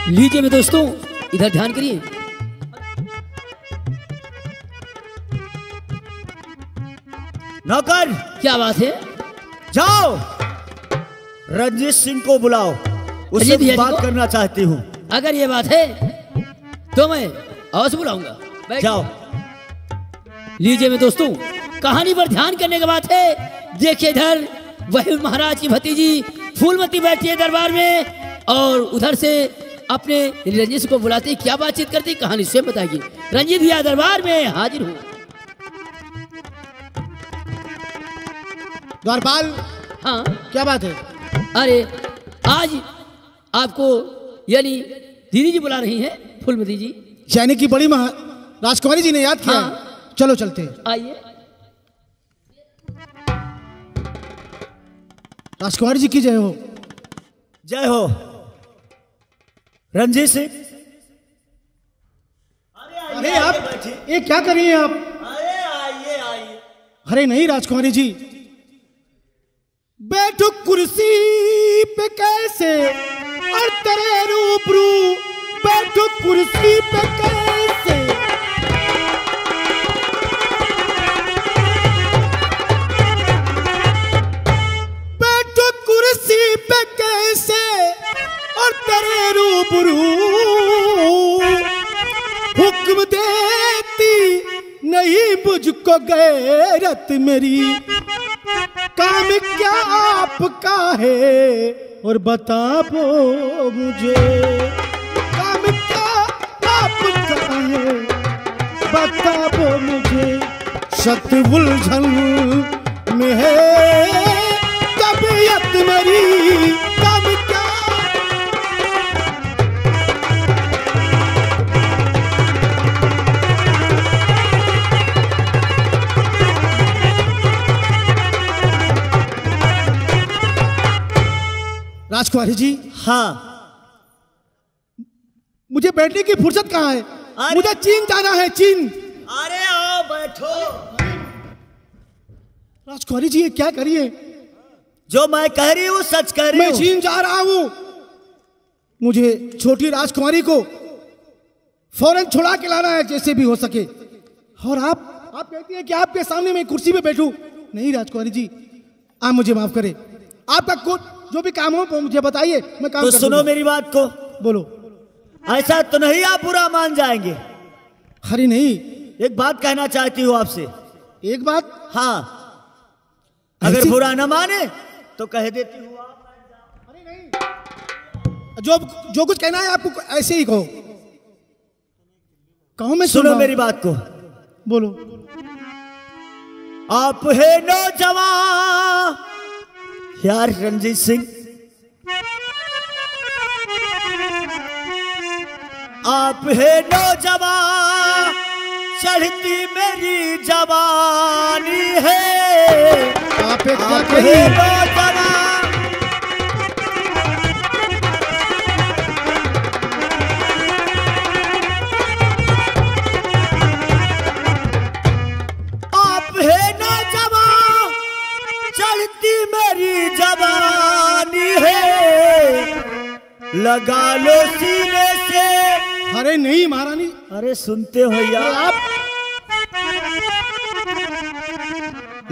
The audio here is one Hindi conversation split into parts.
लीजिए मेरे दोस्तों, इधर ध्यान करिए। नौकर, क्या बात है? जाओ रंजीत सिंह को बुलाओ, उससे बात करना चाहती हूँ। अगर ये बात है तो मैं अवश्य बुलाऊंगा। जाओ। लीजिए मेरे दोस्तों, कहानी पर ध्यान करने की बात है। देखिए इधर वही महाराज की भतीजी फूलमती बैठी है दरबार में, और उधर से अपने रंजीत को बुलाते क्या बातचीत करती, कहानी स्वयं बताएगी। रंजीत भैया दरबार में हाजिर हूँ। द्वारपाल, हाँ क्या बात है? अरे आज आपको यानी दीदी जी बुला रही हैं, फूलमती जी। यानी कि बड़ी राजकुमारी जी ने याद किया। हाँ। चलो चलते हैं। आइए। राजकुमारी जी की जय हो। जय हो। रंजीत सिंह, अरे आप ये क्या कर रही हैं आप? अरे आइए आइए। अरे नहीं राजकुमारी जी, बैठो कुर्सी पे कैसे और तेरे रूबरू बैठो कुर्सी पे कैसे। बैठो कुर्सी पे कैसे और तेरे रूबरू हुक्म देती नहीं मुझको गैरत मेरी। काम क्या आपका है और बताओ मुझे, काम क्या आपका है बताओ मुझे। शत उलझन में है तबीयत मेरी, काम क्या। राजकुमारी जी, हाँ, मुझे बैठने की फुर्सत कहाँ है? मुझे चीन जाना है, चीन। अरे आओ बैठो। राजकुमारी जी ये क्या करिए? जो मैं कह रही हूँ सच कह रही हूँ। मैं चीन जा रहा हूँ। मुझे छोटी राजकुमारी को फौरन छुड़ा के लाना है जैसे भी हो सके। और आप कहती हैं कि आपके सामने मैं कुर्सी पे बैठूं। नहीं राजकुमारी जी, आप मुझे माफ करें। आपका जो भी काम हो मुझे बताइए, मैं काम तो कर सुनो दूंगा। मेरी बात को। बोलो। ऐसा तो नहीं आप बुरा मान जाएंगे? अरे नहीं। एक बात कहना चाहती हूँ आपसे। एक बात? हाँ, अगर बुरा न माने तो कह देती हूँ आप। अरे नहीं, जो कुछ कहना है आपको ऐसे ही कहो। कहो, मैं सुनो मेरी बात को। बोलो। आप है नौजवान यार रंजीत सिंह, आप है नौजवान, चढ़ती मेरी जवानी है। आप है नौजवान, आप है नौजवान, चढ़ती मेरी जवानी है, लगा लो सीने से। अरे नहीं महारानी। अरे सुनते हो यार? आप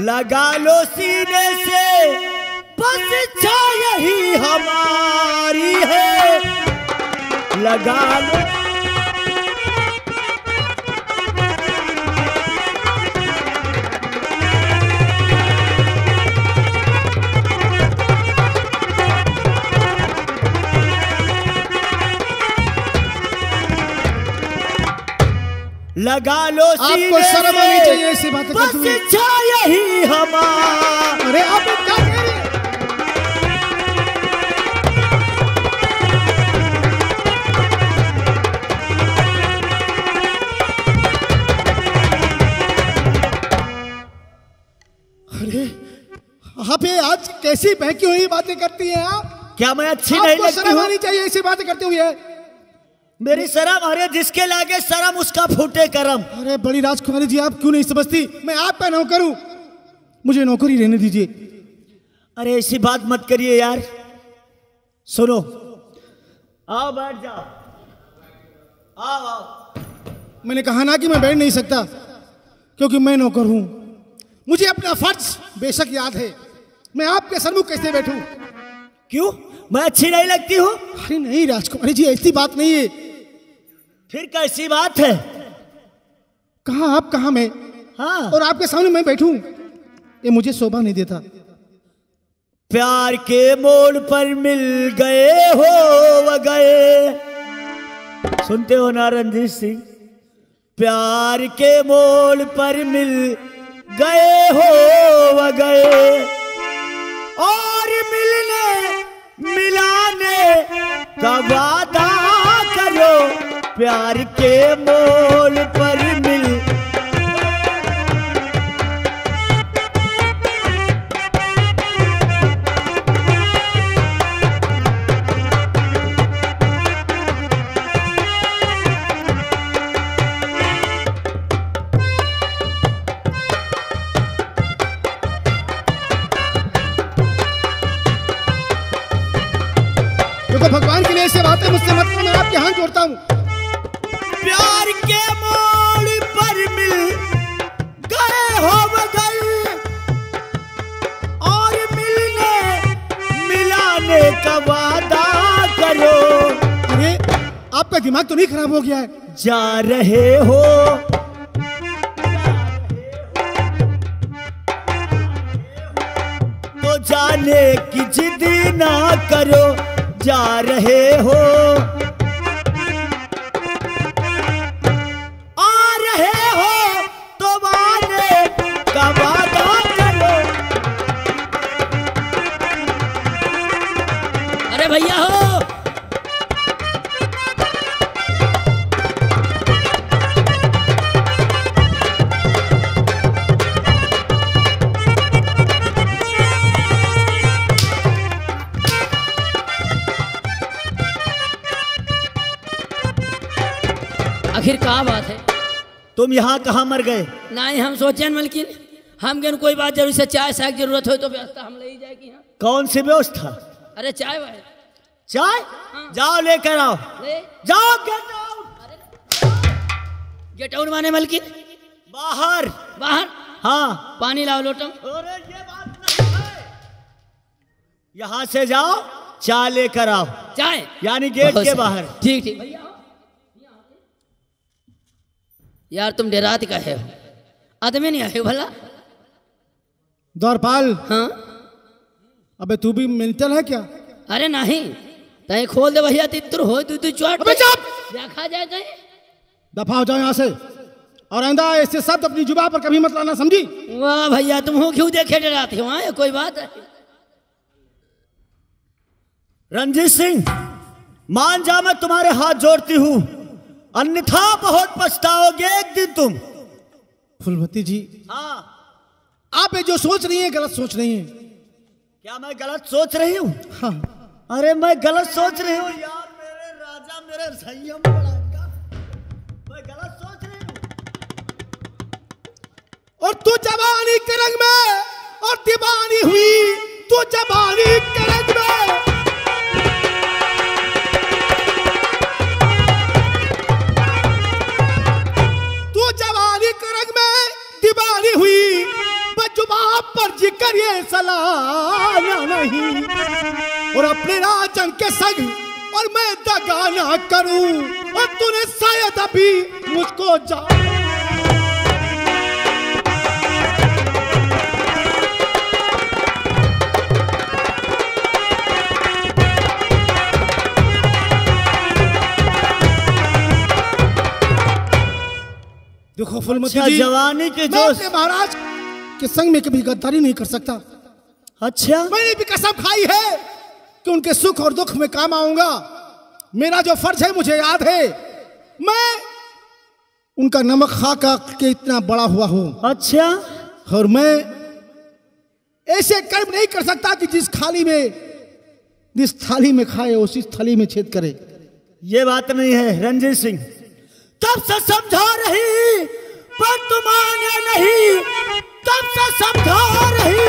लगा लो सीने से, बस इच्छा यही हमारी है, लगा लो। लगा लो आपको शर्म आनी चाहिए ऐसी बातें करते हुए। बस इच्छा यही हमारी। अरे आप क्या कह रहे हैं? अरे आप ये आज कैसी बहकी हुई बातें करती हैं आप? क्या मैं अच्छी नहीं लगती हूँ? शर्म आनी चाहिए ऐसी बातें करते हुए। मेरी शर्म, अरे जिसके लागे शर्म उसका फूटे करम। अरे बड़ी राजकुमारी जी, आप क्यों नहीं समझती? मैं आपका नौकर हूं, मुझे नौकरी रहने दीजिए। अरे ऐसी बात मत करिए यार। सुनो, आओ बैठ जाओ। मैंने कहा ना कि मैं बैठ नहीं सकता, क्योंकि मैं नौकर हूं। मुझे अपना फर्ज बेशक याद है। मैं आपके सन्मुख कैसे बैठूं? क्यों, मैं अच्छी नहीं लगती हूँ? अरे नहीं राजकुमारी जी, ऐसी बात नहीं है। फिर कैसी बात है? कहाँ आप कहाँ मैं, हाँ, और आपके सामने मैं बैठूं, ये मुझे शोभा नहीं देता। प्यार के मोड़ पर मिल गए हो व गए। सुनते हो ना रणजीत सिंह? प्यार के मोड़ पर मिल गए हो व गए, और मिलने मिलाने का वादा करो। प्यार के मोड़ पर मिल भगवान के लिए ऐसे बातें मुझसे मत करो, मैं आपके हाथ जोड़ता हूँ। प्यार के मोड़ पर मिल गए हो गए, और मिलने मिलाने का वादा करो। अरे आपका दिमाग तो नहीं खराब हो गया है? जा रहे हो तो जाने की जिद ना करो। जा रहे हो, आ रहे हो तो आने का वादा करो। अरे भैया हो, आखिर क्या बात है? तुम यहाँ कहाँ मर गए? नहीं, हम सोचे मलकिन, हम गए कोई बात जरूर से चाय साग जरूरत हो तो व्यवस्था हम ले जाएगी। हाँ, कौन सी व्यवस्था? अरे चाय वाय चाय? हाँ। जाओ लेकर आओ। ले जाओ, गेट आउट। गेट आउट माने मलकिन? बाहर। बाहर? हाँ। पानी लाओ लोटम। अरे ये बात नहीं है। यहाँ से जाओ, चाय लेकर आओ। चाय यानी गेट के बाहर। ठीक ठीक भैया। यार तुम डेरात का है, आदमी नहीं आए भला? द्वारपाल, हाँ अबे तू भी मेंटल है क्या? अरे नहीं, तय खोल दे भैया, तितर हो तू चोट। अबे चुप! क्या खा जाए तय? दफा हो जाओ यहाँ से, और आइंदा ऐसे शब्द अपनी जुबान पर कभी मत लाना, समझी? वाह भैया, तुम हो क्यों देखे डराते हो? हाँ, कोई बात है? रणजीत सिंह, मान जा, मैं तुम्हारे हाथ जोड़ती हूँ, अन्यथा बहुत पछताओगे एक दिन तुम। फूलमती जी, हाँ, आप ये जो सोच रही हैं गलत सोच रही हैं। क्या मैं गलत सोच रही हूँ? हाँ, अरे मैं गलत सोच रही हूँ यार, मेरे राजा, मेरे संयम बड़ा का। मैं गलत सोच रही हूँ। और तू जवानी के रंग में और दीवानी हुई, तू जवानी के रंग में। तू जवानी के रंग में दीवानी हुई, बजुबान पर जिक्र ये सलाना नहीं। और अपने राजन के संग और मैं दगा ना करूं, और तूने शायद अभी मुझको जा। देखो फूलमती अच्छा, जी, जवानी के मैं जोश। अपने महाराज के संग में कभी गद्दारी नहीं कर सकता। अच्छा, मैंने भी कसम खाई है कि उनके सुख और दुख में काम आऊंगा। मेरा जो फर्ज है मुझे याद है, मैं उनका नमक खा के इतना बड़ा हुआ हूं। अच्छा, और मैं ऐसे कर्म नहीं कर सकता कि जिस थाली में खाए उसी थाली में छेद करे। ये बात नहीं है रणजीत सिंह, तब से समझा रही पर तुम आने नहीं, तब से समझा रही।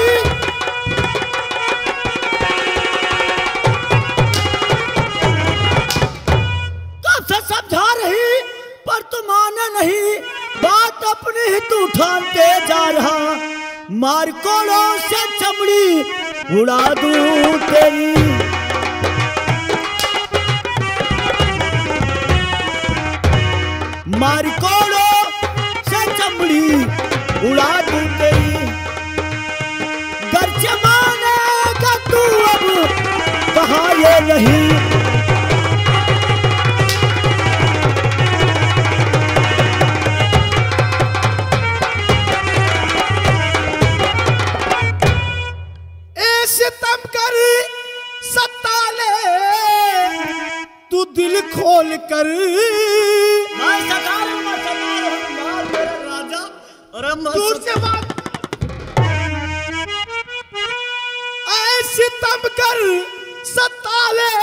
तब से समझा रही तू ठानते जा रहा, मार कोड़ों से चमड़ी उड़ा दूं तेरी। मार कोड़ों से चमड़ी उड़ा दूं तेरी। गर्ज मानेगा तू अब कहा ये नहीं, सितम कर सत्ता ले तू दिल खोल कर। राजा दूर से बात। सितम कर सत्ता ले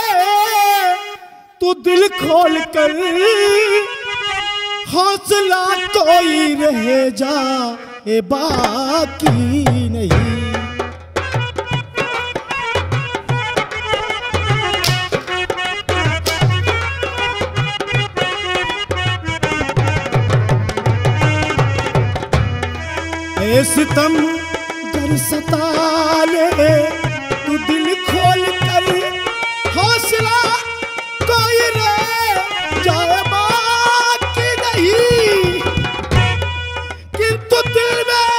तू दिल खोल कर। हौसला कोई रह जाए बाकी नहीं। सितम कर सता ले तू दिल खोल कर। हौसला कोई रह जाए बाकी नहीं। किंतु दिल में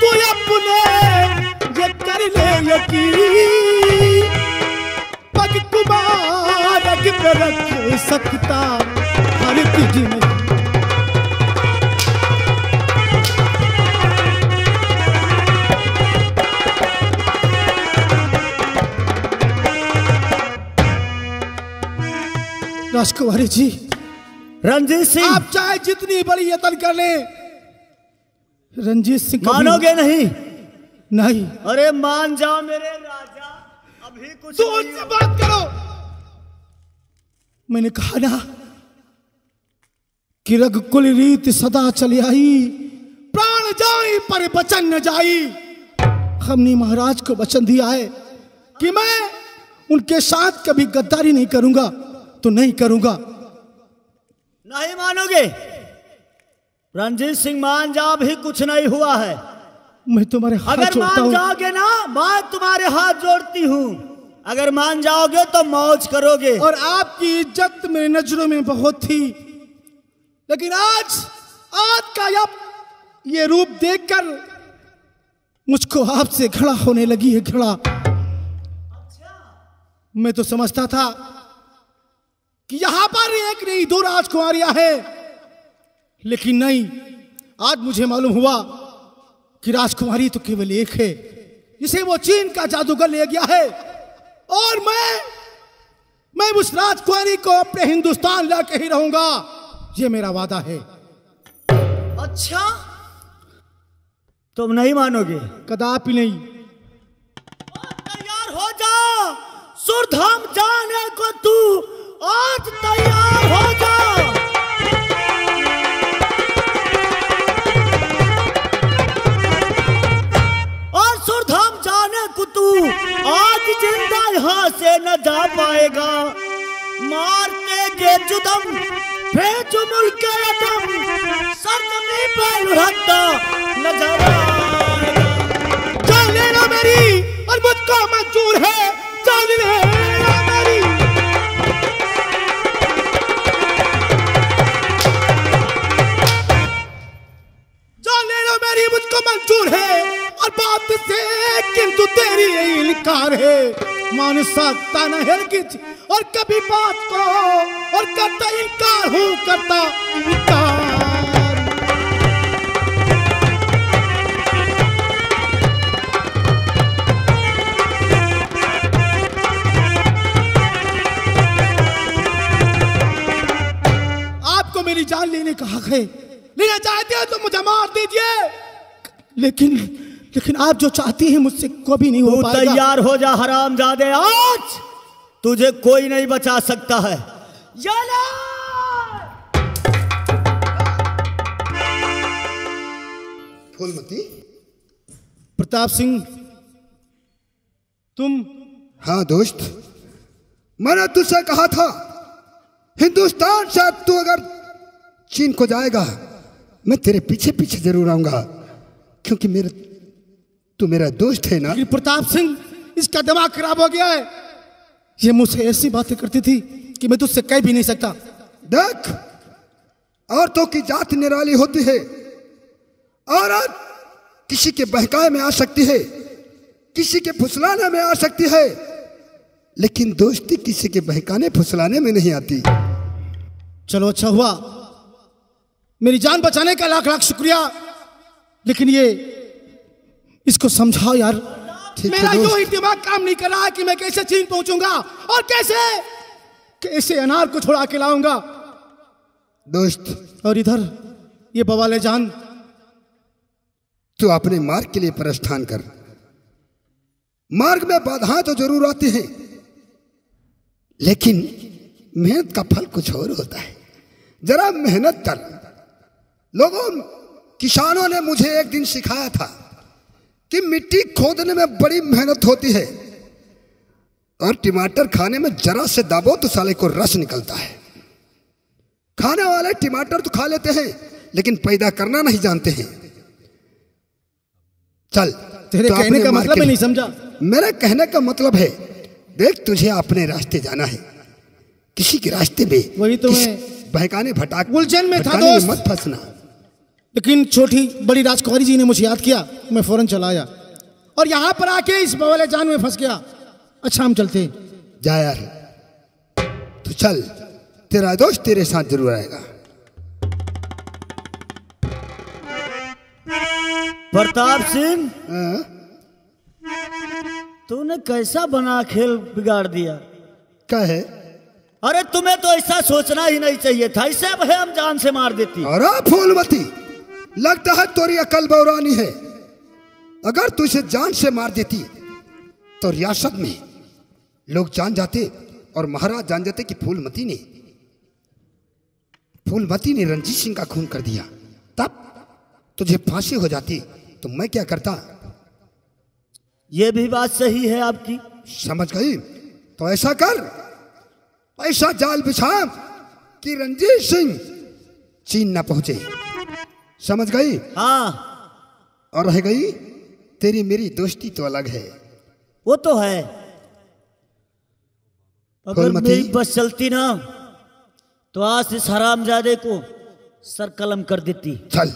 तू अपने ये कर ले यकीन। पग कुमार पे रख सकता हर चीज नहीं। राजकुमारी जी, रंजीत सिंह, आप चाहे जितनी बड़ी यत्न कर ले, रंजीत सिंह मानोगे नहीं? नहीं। अरे मान जाओ मेरे राजा, अभी कुछ तो उनसे बात करो। मैंने कहा ना कि रघुकुल रीत सदा चली आई, प्राण जाई पर वचन न जाई। हमने महाराज को वचन दिया है कि मैं उनके साथ कभी गद्दारी नहीं करूंगा, तो नहीं करूंगा। नहीं मानोगे? रंजीत सिंह मान जाओ, भी कुछ नहीं हुआ है। मैं तुम्हारे हाथ अगर जोड़ता मान हूं। जाओगे ना, मैं तुम्हारे हाथ जोड़ती हूँ। अगर मान जाओगे तो मौज करोगे। और आपकी इज्जत मेरी नजरों में बहुत थी, लेकिन आज का ये रूप देखकर मुझको आपसे घड़ा होने लगी है। घड़ा मैं तो समझता था कि यहां पर एक नहीं दो राजकुमारियां हैं, लेकिन नहीं। आज मुझे मालूम हुआ कि राजकुमारी तो केवल एक है, जिसे वो चीन का जादूगर ले गया है। और मैं उस राजकुमारी को अपने हिंदुस्तान लाके ही रहूंगा, ये मेरा वादा है। अच्छा, तुम नहीं मानोगे? कदापि नहीं। तैयार हो जा, सुरधाम जाने को तू आज तैयार हो जा। और सुरधाम जाने को तू आज जिंदा यहाँ से न जा पाएगा। मारते के जुदम भेज मुल्क अदम, सरजमी पे लुढ़कता नजर आएगा। जान लेना मेरी और मुझको मंजूर है, जान लेना मेरी। जान लेना मेरी मुझको मंजूर है, और बात से किंतु तेरी इनकार है। मान सकता न है किच और कभी बात को, और करता इनकार हूँ, करता इनकार। आपको मेरी जान लेने का हक है, लेना चाहते हो तो मुझे मार दीजिए, लेकिन आप जो चाहती हैं मुझसे कभी नहीं हो पाएगा। तैयार हो जा हरामजादे, आज तुझे कोई नहीं बचा सकता है। फूलमती, प्रताप सिंह, तुम? हाँ दोस्त, मैंने तुझसे कहा था हिंदुस्तान से तू अगर चीन को जाएगा मैं तेरे पीछे पीछे जरूर आऊंगा, क्योंकि तू मेरा दोस्त है ना। लेकिन प्रताप सिंह, इसका दिमाग खराब हो गया है। ये मुझसे ऐसी बातें करती थी कि मैं तुझसे कह भी नहीं सकता। देख, औरतों की जात निराली होती है। औरत किसी के बहकावे में आ सकती है, किसी के फुसलाने में आ सकती है, लेकिन दोस्ती किसी के बहकाने फुसलाने में नहीं आती। चलो अच्छा हुआ, मेरी जान बचाने का लाख लाख शुक्रिया। लेकिन ये इसको समझाओ यार, मेरा यूं ही दिमाग काम नहीं कर रहा कि मैं कैसे चीन पहुंचूंगा और कैसे अनार को छुड़ा के लाऊंगा दोस्त। और इधर ये बवाले जान, तू अपने मार्ग के लिए प्रस्थान कर। मार्ग में बाधाएं तो जरूर आती हैं, लेकिन मेहनत का फल कुछ और होता है। जरा मेहनत कर। किसानों ने मुझे एक दिन सिखाया था कि मिट्टी खोदने में बड़ी मेहनत होती है, और टमाटर खाने में जरा से दाबो तो साले को रस निकलता है। खाने वाले टमाटर तो खा लेते हैं, लेकिन पैदा करना नहीं जानते हैं। चल, तेरे तो कहने का मतलब मैं नहीं समझा। मेरा कहने का मतलब है, देख, तुझे अपने रास्ते जाना है, किसी के रास्ते में वही तो मैं बहकाने भटक उलझन में था दोस्त, मत फंसना। लेकिन छोटी बड़ी राजकुमारी जी ने मुझे याद किया, मैं फौरन चला आया और यहाँ पर आके इस बवाले जान में फंस गया। अच्छा, हम चलते हैं। जा यार, तो चल, तेरा दोस्त तेरे साथ जरूर आएगा। प्रताप सिंह, तूने कैसा बना खेल बिगाड़ दिया। क्या है? अरे तुम्हें तो ऐसा सोचना ही नहीं चाहिए था, इसे अब हम जान से मार देती। अरे फूलमती, लगता है तोरी अकल बौरानी है। अगर तू इसे जान से मार देती तो रियासत में लोग जान जाते और महाराज जान जाते कि फूलमती ने रणजीत सिंह का खून कर दिया। तब तुझे फांसी हो जाती तो मैं क्या करता? यह भी बात सही है आपकी। समझ गई? तो ऐसा कर, ऐसा जाल बिछा कि रणजीत सिंह चीन ना पहुंचे। समझ गई? हाँ। और रह गई तेरी मेरी दोस्ती तो अलग है। वो तो है। अगर मेरी बस चलती ना तो आज इस हरामजादे को सर कलम कर देती। चल,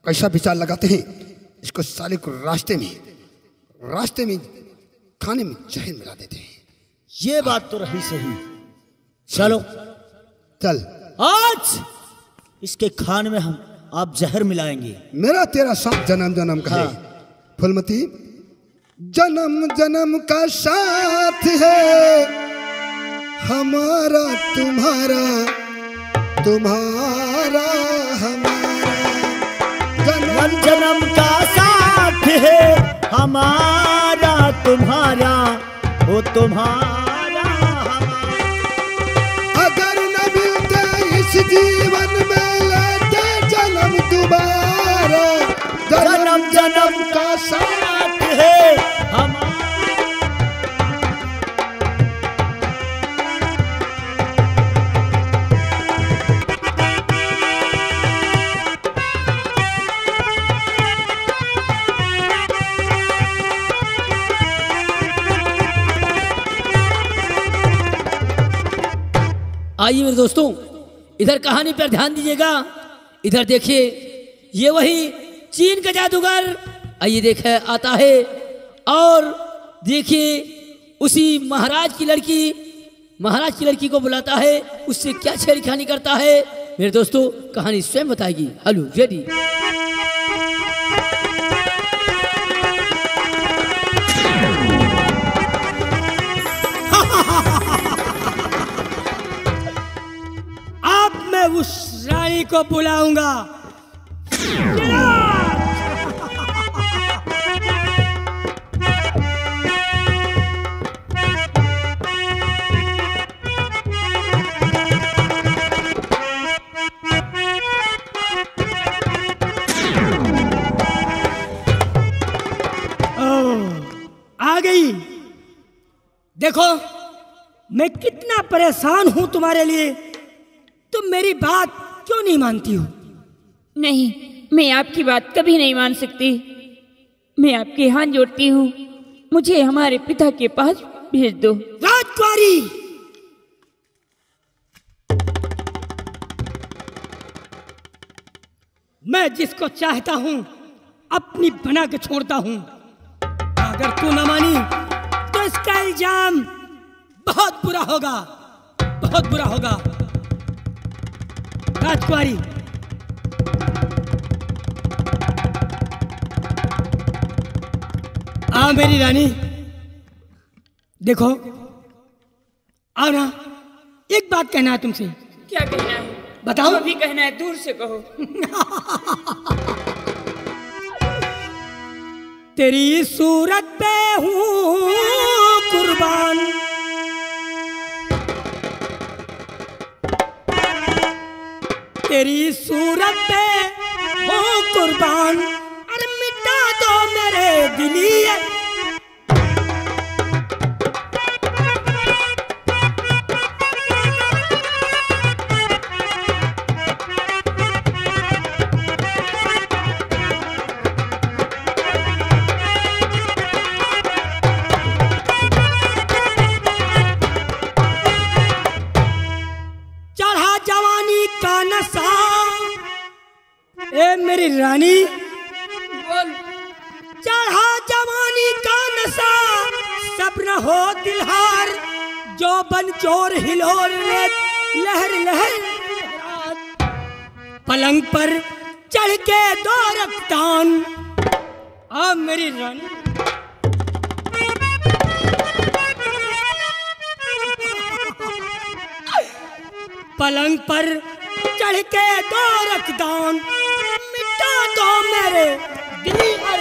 कैसा विचार लगाते हैं, इसको साले को रास्ते में खाने में जहर मिला देते हैं। ये बात तो रही सही। चलो चल, आज इसके खाने में हम आप जहर मिलाएंगे। मेरा तेरा साथ जन्म जन्म का है। फूलमती, जन्म जन्म का साथ है हमारा तुम्हारा, तुम्हारा हमारा। जन्म जन्म का साथ है हमारा तुम्हारा, वो तुम्हारा हमारा। अगर न मिलते इस जीवन में लेते जन्म दोबारा। जन्म जन्म का साथ है हमारा। आइए मेरे दोस्तों, इधर कहानी पर ध्यान दीजिएगा। इधर देखिए, ये वही चीन का जादूगर आइए देखे आता है, और देखिए उसी महाराज की लड़की को बुलाता है, उससे क्या छेड़खानी करता है। मेरे दोस्तों, कहानी स्वयं बताएगी। Hello ready. उस रानी को बुलाऊंगा। आ गई। देखो मैं कितना परेशान हूं तुम्हारे लिए। तुम मेरी बात क्यों नहीं मानती हो? नहीं, मैं आपकी बात कभी नहीं मान सकती। मैं आपके हाथ जोड़ती हूँ, मुझे हमारे पिता के पास भेज दो। राजकुमारी, मैं जिसको चाहता हूँ अपनी बना के छोड़ता हूँ। अगर तू न मानी तो इसका इल्जाम बहुत बुरा होगा, बहुत बुरा होगा। राजकुमारी, आ मेरी रानी, देखो आओ ना, एक बात कहना है तुमसे। क्या कहना है? बताओ। जो भी कहना है दूर से कहो। तेरी सूरत पे हूँ कुर्बान, तेरी सूरत पे हूँ कुर्बान, अरे मिटा दो मेरे दिलिए। मेरी रानी, बोल। चढ़ा जवानी का नशा, सब्र हो दिलहार, जो बन चोर हिलोर लहर लहर, पलंग पर चढ़ के दो रफ्तान। आ मेरी रानी, पलंग पर चढ़ के दो रखदान, मिटा दो मेरे दिल और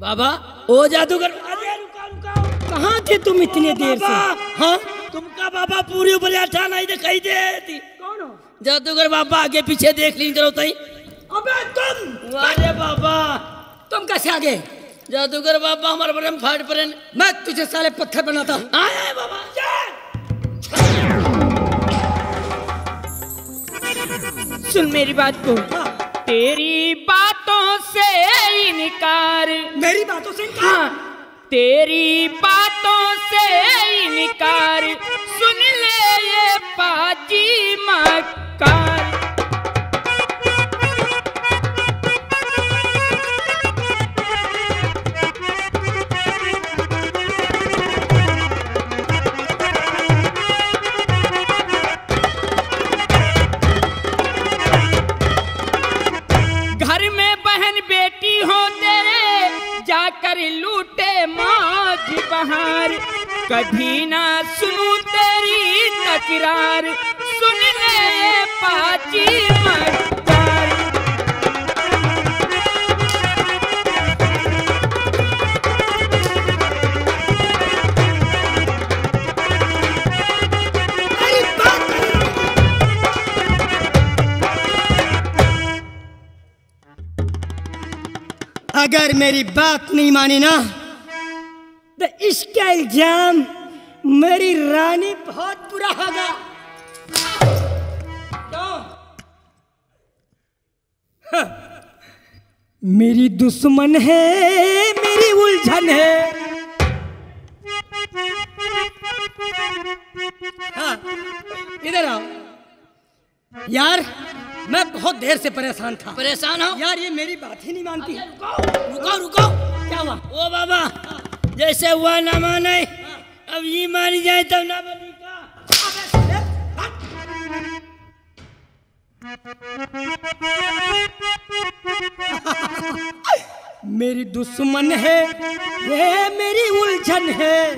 बाबा ओ जादूगर। अरे रुका रुका, कहाँ थे तुम इतने देर से? हाँ तुमका बाबा पूरी ऊपर अच्छा नहीं दिखाई देती। कौन हो? जादूगर बाबा आगे पीछे देख ली करो तई। अबे तुम, अरे बाबा तुम कैसे आ गए? जादूगर बाबा हमारे बड़े में फाट पड़े। मैं तुझे साले पत्थर बनाता हूँ। आए बाबा सुन मेरी बात को। तेरी बातों से इनकार, मेरी बातों से इनकार? हाँ, तेरी बातों से इनकार, सुन ले ये पाजी मक्कार। घर में बहन बेटी हो तेरे, जाकर लूटे मौज बहार, कभी ना सुनूं तेरी तकरार, सुन ले ये पाजी मक्कार। अगर मेरी बात नहीं मानी ना तो इसका इल्जाम मेरी रानी बहुत बुरा होगा। हाँ, मेरी दुश्मन है, मेरी उलझन है। हाँ, इधर आओ यार, मैं बहुत देर से परेशान था। परेशान हो यार, ये मेरी बात ही नहीं मानती। रुको रुको, क्या हुआ? ओ बाबा जैसे हुआ ना माने, अब ये मानी जाए तब ना बनी का। मेरी दुश्मन है, ये मेरी उलझन है,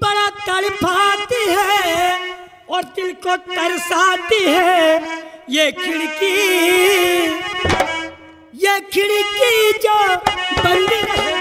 बड़ा तड़पाती है और दिल को तरसाती है। ये खिड़की, ये खिड़की जो बंद रहे।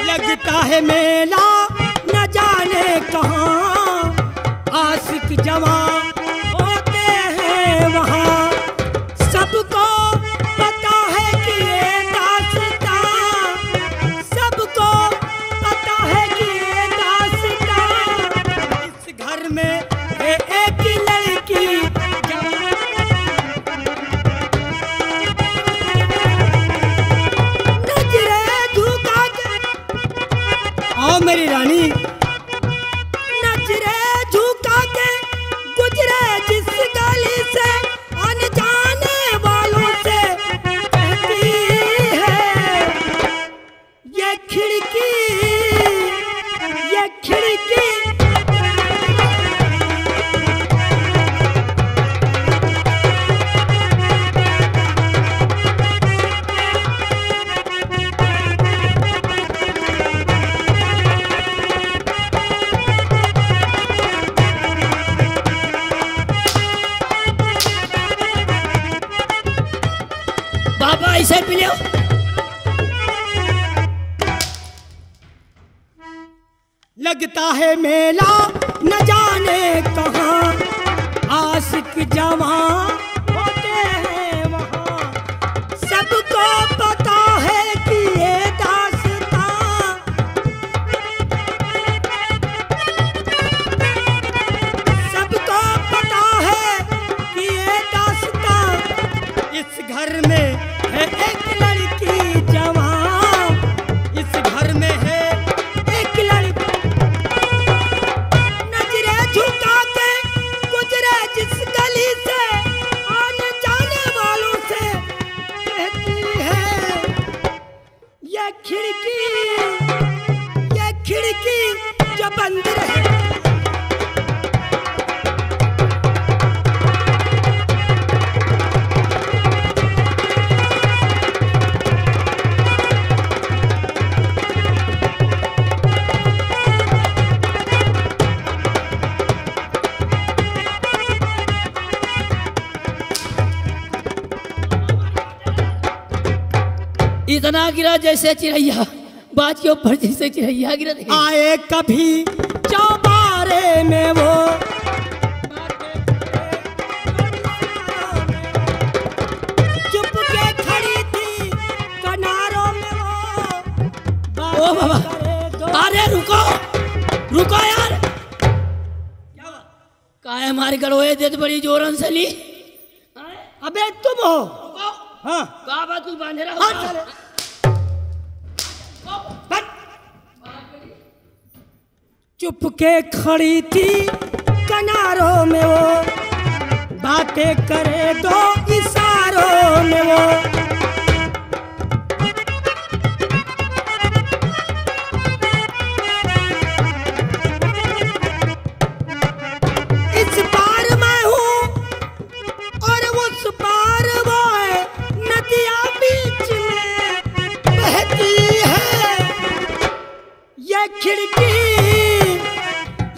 लगता है मेला न जाने कहाँ, आशिक जवां होते हैं वहाँ। सबको पता है कि ये दास्तां, सबको पता है कि ये दास्तां। इस घर में है एक ही लड़की जवां। नजरे झुका के आओ मेरी रानी, नजरे झुका के गुजरे जिस गली से, अनजाने वालों से कहती है ये खिड़की, ये खिड़की। बाबा इसे पी लो। लगता है मेला न जाने कहाँ, आशिक जवां होते हैं वहाँ। सबको पता है कि ये दास्तां, सबको पता है कि ये दास्तां। इस घर में है एक लड़की जवां, इस घर में है एक लड़की। नजरे झुका के गुजरे जिस गली से, आने जाने वालों से कहती है ये खिड़की, ये खिड़की जो बंद रहे। इतना गिरा जैसे चिड़ैया, बाज के ऊपर जैसे चिड़ैया गिरा। आए कभी चौबारे में वो, चुप के खड़ी थी किनारों में वो। ओ बाबा, अरे रुको रुको यार, काहे हमारे गड़ोए देत बड़ी जोरन से ली। अबे तुम हो? हाँ बाबा तू बांधे रहा। चुप के खड़ी थी किनारों में वो, बातें करे दो इशारों में वो। इस पार मैं हूँ और उस पार वो है, नदियाँ बीच में बहती है। ये खिड़की,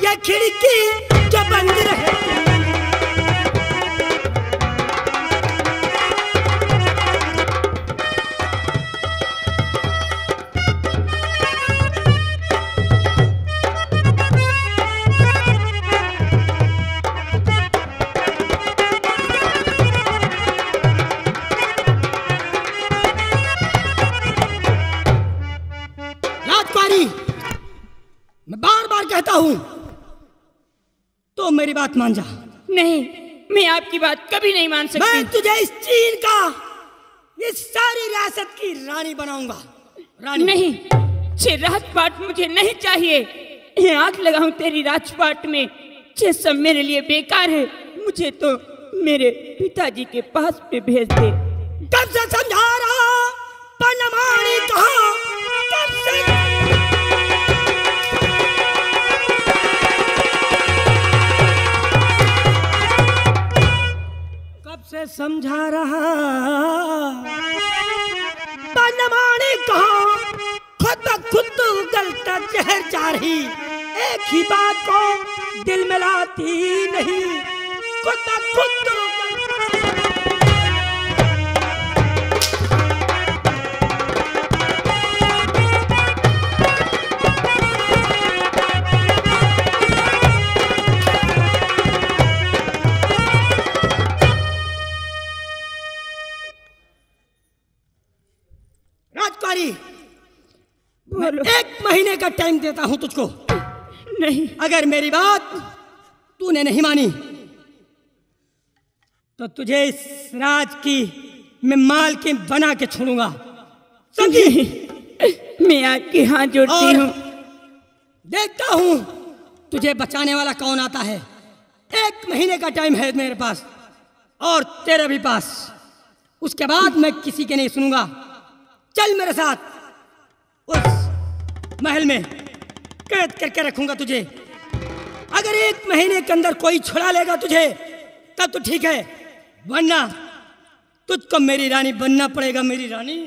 ये खिड़की जो बंद रहे। राजकुमारी, मैं बार बार कहता हूं तो मेरी बात मान जा। नहीं, मैं आपकी बात कभी नहीं मान सकती। मैं तुझे इस चीन का, इस सारी रियासत की रानी बनाऊंगा। रानी नहीं, ये राजपाट मुझे नहीं चाहिए। ये आग लगाऊं तेरी राजपाट में, ये सब मेरे लिए बेकार है। मुझे तो मेरे पिताजी के पास में भेज दे। कब से समझा रहा, पनमानी कहाँ, कब से समझा रहा बनमाने कहा खुद ब खुद गलता जहर जा रही, एक ही बात को दिल में लाती नहीं, खुद ब खुद राजकुमारी, मैं 1 महीने का टाइम देता हूं तुझको। नहीं, अगर मेरी बात तूने नहीं मानी तो तुझे इस राज की मैं मालकिन बना के छोड़ूंगा, समझी? मैं आपके हाथ जोड़ती और हूँ। देखता हूं तुझे बचाने वाला कौन आता है। 1 महीने का टाइम है मेरे पास और तेरे भी पास, उसके बाद मैं किसी के नहीं सुनूंगा। चल मेरे साथ, उस महल में कैद करके रखूंगा तुझे। अगर 1 महीने के अंदर कोई छुड़ा लेगा तुझे तब तो ठीक है, वरना तुझको मेरी रानी बनना पड़ेगा, मेरी रानी।